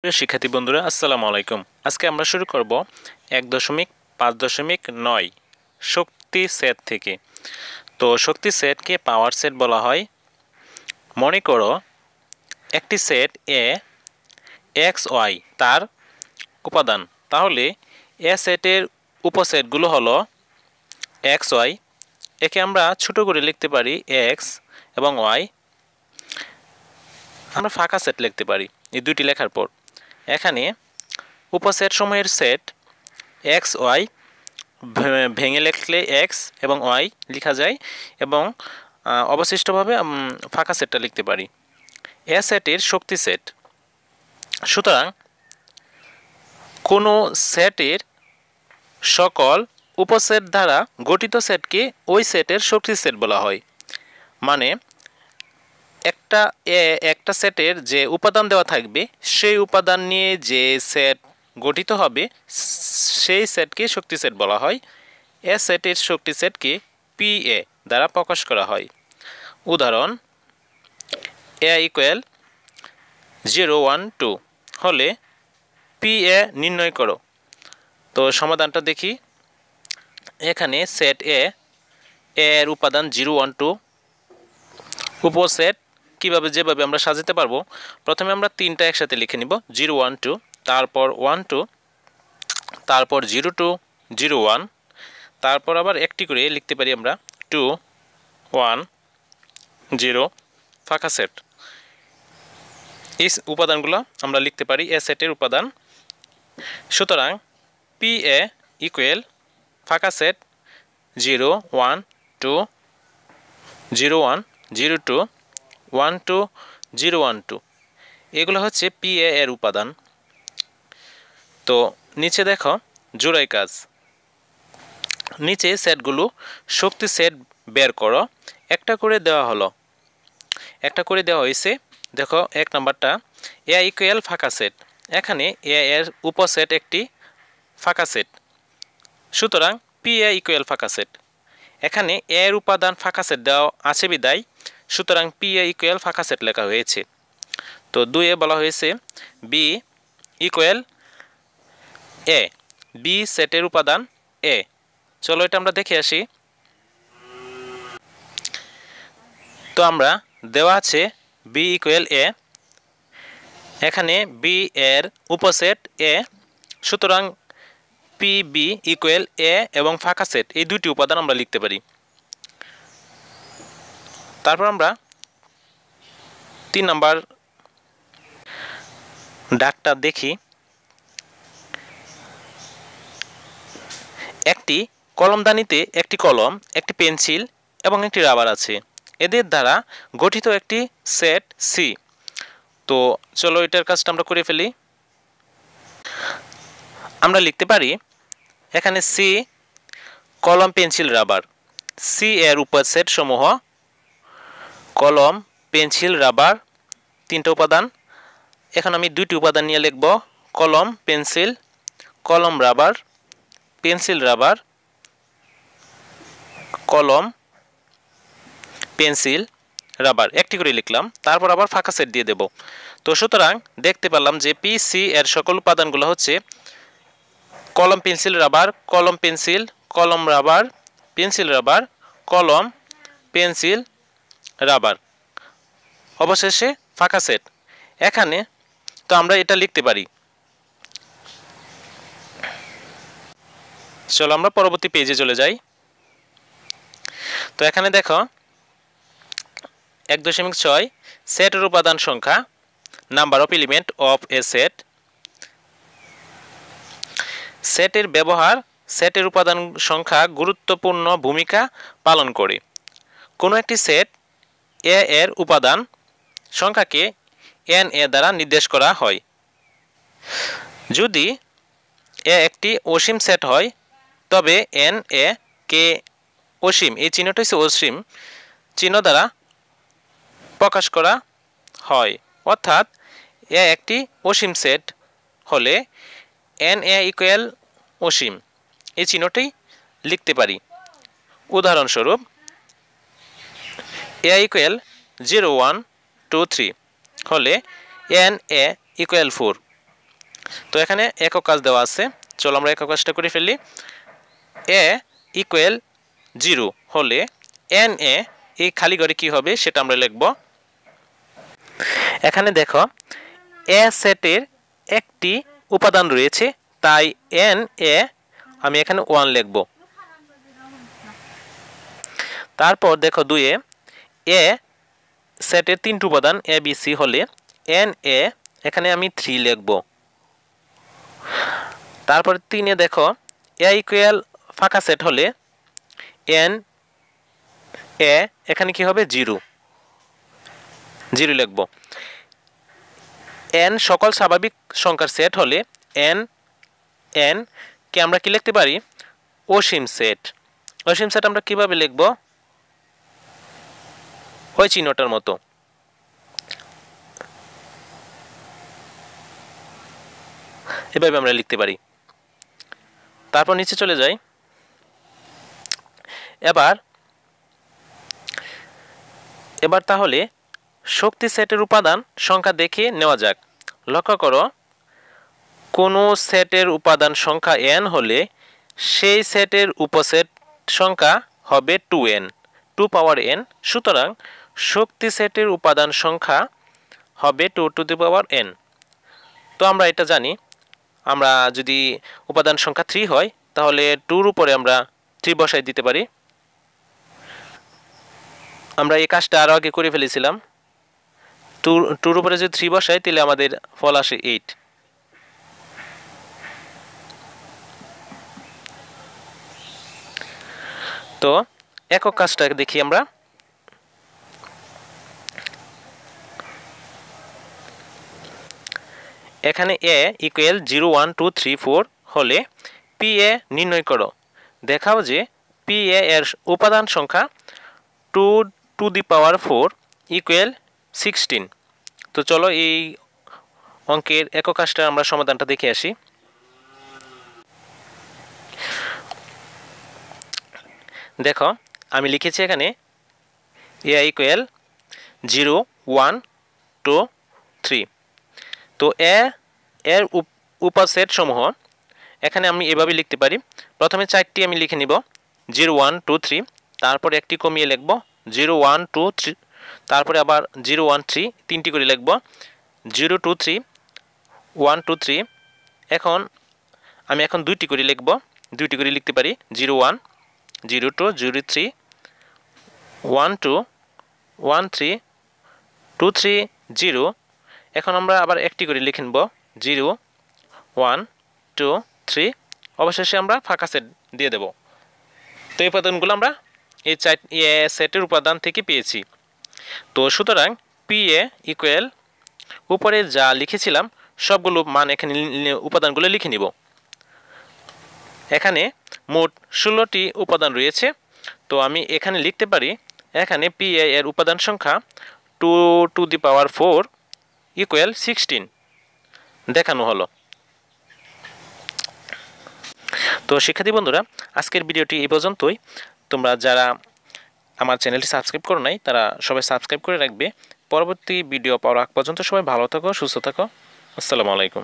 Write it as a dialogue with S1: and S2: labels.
S1: প্রিয় শিক্ষার্থী বন্ধুরা আসসালামু আলাইকুম। আজকে আমরা শুরু করব 1.5.9 শক্তি সেট থেকে। তো শক্তি সেটকে পাওয়ার সেট বলা হয়। মনে করো একটি সেট এ এক্স ওয়াই তার উপাদান, তাহলে এ সেটের উপসেটগুলো হলো এক্স ওয়াই। একে আমরা ছোট করে লিখতে পারি এক্স এবং ওয়াই। আমরা ফাঁকা সেট লিখতে পারি এই দুটি লেখার পর। এখানে উপসেট সমূহের সেট এক্স ওয়াই ভেঙে লিখলে এক্স এবং ওয়াই লেখা যায় এবং অবশিষ্টভাবে ফাঁকা সেটটা লিখতে পারি। এ সেটের শক্তি সেট। সুতরাং কোনো সেটের সকল উপসেট দ্বারা গঠিত সেটকে ওই সেটের শক্তি সেট বলা হয়। মানে একটা সেটের যে উপাদান দেওয়া থাকবে সেই উপাদান নিয়ে যে সেট গঠিত হবে সেই সেটকে শক্তি সেট বলা হয়। এ সেটের শক্তি সেটকে পি এ দ্বারা প্রকাশ করা হয়। উদাহরণ এ ইকুয়াল 0 1 2 হলে পি এ নির্ণয় করো। তো সমাধানটা দেখি। এখানে সেট এর উপাদান 0 1 2। উপসেট যেভাবে আমরা সাজাতে পারবো, প্রথমে আমরা তিনটা একসাথে লিখে নিব 0 1 2, তারপর 1 2, তারপর 0 2 0 1, তারপর আবার একটি করে লিখতে পারি আমরা 2 1 0 ফাঁকা সেট। এই উপাদানগুলো আমরা লিখতে পারি এ সেটের উপাদান। সুতরাং পি এ ইকুয়াল ফাঁকা সেট 0 1 2 0 1 0 2 1 2 0 1 2, এগুলো হচ্ছে পি এর উপাদান। তো নিচে দেখো জোড়াই কাজ। নিচে সেটগুলো শক্তি সেট বের করো। একটা করে দেওয়া হয়েছে। দেখো এক নাম্বারটা এ ইকুয়াল ফাঁকা সেট। এখানে এ এর উপসেট একটি ফাঁকা সেট, সুতরাং পি এ ইকুয়াল ফাঁকা সেট। এখানে এর উপাদান ফাঁকা সেট দেওয়া আছে বিদায়, সুতরাং পি এ ইকুয়াল ফাঁকা সেট লেখা হয়েছে। তো 2 এ বলা হয়েছে বি ইকুয়াল এ, বি সেটের উপাদান এ। চলো এটা আমরা দেখে আসি। তো আমরা দেওয়া আছে বি ইকুয়াল এ, এখানে বি এর উপসেট এ, সুতরাং পি বি ইকুয়াল এ এবং ফাঁকা সেট এই দুটি উপাদান আমরা লিখতে পারি। তারপর আমরা 3 নাম্বার ডাকটা দেখি। একটি কলমদানিতে একটি কলম, একটি পেন্সিল এবং একটি রাবার আছে। এদের দ্বারা গঠিত একটি সেট সি। তো চলো এটার কাজটা আমরা করে ফেলি। আমরা লিখতে পারি এখানে সি কলম পেন্সিল রাবার। সি এর উপসেট সমূহ কলম পেন্সিল রাবার, তিনটা উপাদান। এখন আমি দুইটি উপাদান নিয়ে লিখব, কলম পেন্সিল, কলম রাবার, পেন্সিল রাবার, কলম পেন্সিল রাবার, একটি করে লিখলাম। তারপর আবার ফাঁকা সেট দিয়ে দেব। তো সুতরাং দেখতে পেলাম যে পি সি এর সকল উপাদানগুলো হচ্ছে কলম পেন্সিল রাবার, কলম পেন্সিল, কলম রাবার, পেন্সিল রাবার, কলম পেন্সিল রাবার, অবশেষে ফাঁকা সেট। এখানে তো আমরা এটা লিখতে পারি। চলো আমরা পরবর্তী পেজে চলে যাই। তো এখানে দেখো 1.6 সেটের উপাদান সংখ্যা, number of element of A set. সেটের ব্যবহার, সেটের উপাদান সংখ্যা গুরুত্বপূর্ণ ভূমিকা পালন করে। কোনো একটি সেট এ এর উপাদান সংখ্যাকে এন এ দ্বারা নির্দেশ করা হয়। যদি এ একটি অসীম সেট হয় তবে এন এ কে অসীম, এই চিহ্নটা হচ্ছে অসীম চিহ্ন দ্বারা প্রকাশ করা হয়। অর্থাৎ এ একটি অসীম সেট হলে এন এ ইকুয়াল অসীম, এই চিহ্নটি লিখতে পারি। উদাহরণস্বরূপ এ ইকুয়াল 0 1 2 3 হলে এন এ ইকুয়াল 4, তো এখানে একক কাজ দেওয়া আছে, চলো আমরা একক কাজটা করে ফেলি। এ ইকুয়াল 0 হলে এন এ এই খালি ঘরে কি হবে সেটা আমরা লিখব। এখানে দেখো এ সেটের একটি উপাদান রয়েছে, তাই এন এ আমি এখানে 1 লিখব। তারপর দেখো 2 এ সেটের 3টি উপাদান এ বি সি হলে এন এ এখানে আমি 3 লিখব। তারপর 3 দেখো এ ইকুয়াল ফাঁকা সেট হলে এন এ এখানে কি হবে 0 লিখব। এন সকল স্বাভাবিক সংখ্যার সেট হলে এন এন কে আমরা কি লিখতে পারি অসীম সেট। অসীম সেট আমরা কিভাবে লিখব, ওই চিহ্নটার মতো। এভাবে আমরা লিখতে পারি। তারপর নিচে চলে যাই। এবার তাহলে শক্তি সেটের উপাদান সংখ্যা দেখে নেওয়া যাক। লক্ষ্য করো কোনো সেটের উপাদান সংখ্যা n হলে সেই সেটের উপসেট সংখ্যা হবে 2n, 2 পাওয়ার n। সুতরাং শক্তি সেটের উপাদান সংখ্যা হবে 2 টু দি পাওয়ার n। তো আমরা এটা জানি, আমরা যদি উপাদান সংখ্যা 3 হয় তাহলে 2 উপরে আমরা 3 বসাই দিতে পারি। আমরা এই কাজটা আরো আগে করে ফেলেছিলাম। 2 উপরে যদি 3 বসাই তাহলে আমাদের ফল আসে 8। তো একক কাজটা দেখি আমরা। এখানে a ইকুয়াল 0 1 2 3 4 হলে পি এ নির্ণয় করো। দেখাও যে পি এর উপাদান সংখ্যা 2 টু দি পাওয়ার 4 ইকুয়াল 16। তো চলো এই অঙ্কের একক কাজটার আমরা সমাধানটা দেখে আসি। দেখো আমি লিখেছি এখানে এ ইকুয়াল 0 1 2 3। তো এর উপসেট সমূহ এখানে আমি এভাবে লিখতে পারি। প্রথমে 4টি আমি লিখে নিব 0 1 2 3, তারপর একটি কমিয়ে লিখব 0 1 2 3, তারপরে আবার 0 1 3, 3টি করে লিখব 0 2 3 1 2 3। আমি এখন 2টি করে লিখব, 2টি করে লিখতে পারি 0 1 0 2 0 3 1 2 1 3 2 3 0। এখন আমরা আবার একটি করে লিখে নেব 0 1 2 3, অবশেষে আমরা ফাঁকা সেট দিয়ে দেব। তো এই উপাদানগুলো আমরা এই সেটের উপাদান থেকে পেয়েছি। তো সুতরাং পি এ ইকুয়াল উপরে যা লিখেছিলাম সবগুলো মান এখানে উপাদানগুলো লিখে নিব। এখানে মোট 16টি উপাদান রয়েছে। তো আমি এখানে লিখতে পারি এখানে পি এর উপাদান সংখ্যা 2 টু দি পাওয়ার 4 ইকুয়াল 16 দেখানো হলো। তো শিক্ষার্থী বন্ধুরা, আজকের ভিডিওটি এই পর্যন্তই। তোমরা যারা আমার চ্যানেলটি সাবস্ক্রাইব করো নাই তারা সবাই সাবস্ক্রাইব করে রাখবে। পরবর্তী ভিডিও পাওয়ার আগ পর্যন্ত সবাই ভালো থাকো, সুস্থ থাকো। আসসালামু আলাইকুম।